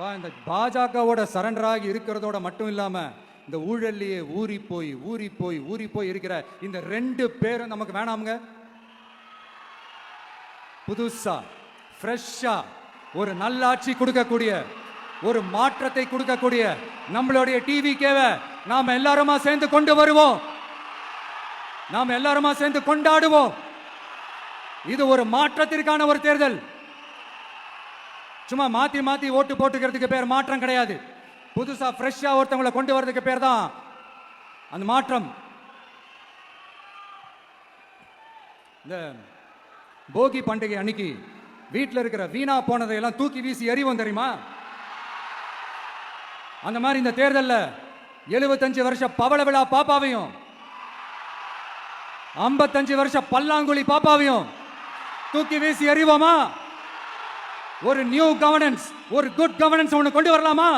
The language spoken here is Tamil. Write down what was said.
இந்த பாஜகவோட சரண்டராகி இருக்கிறதோட மட்டும் இல்லாம இந்த ஊழல்லையே ஊறி போய் இருக்கிற இந்த 2 பேரும் நமக்கு வேணாமுங்க. புதுசா ஃப்ரெஷ்ஷா ஒரு நல்லாட்சி கொடுக்கக்கூடிய, ஒரு மாற்றத்தை கொடுக்கக்கூடிய நம்மளுடைய டிவிகேவை நாம எல்லாருமா சேர்ந்து கொண்டு வருவோம். நாம எல்லாருமா சேர்ந்து கொண்டாடுவோம். இது ஒரு மாற்றத்திற்கான ஒரு தேர்தல். சும்மா மாத்தி ஓட்டு போட்டுக்கிறதுக்கு பேர் மாற்றம் கிடையாது. புதுசா ஃப்ரெஷ்ஷா ஒருத்தவங்களை கொண்டு வரதுக்கு பேர் தான் அந்த மாற்றம். இந்த போகி பண்டிகை அன்னைக்கு வீட்டில் இருக்கிற வீணா போனதை எல்லாம் தூக்கி வீசி எறிவோம் தெரியுமா? அந்த மாதிரி இந்த தேர்தலில் 75 வருஷ பவள விழா பாப்பாவையும் 55 வருஷ பல்லாங்குழி பாப்பாவையும் தூக்கி வீசி எறிவோமா? ஒரு நியூ கவர்னன்ஸ், ஒரு குட் கவர்னன்ஸ் ஒன்று கொண்டு வரலாமா?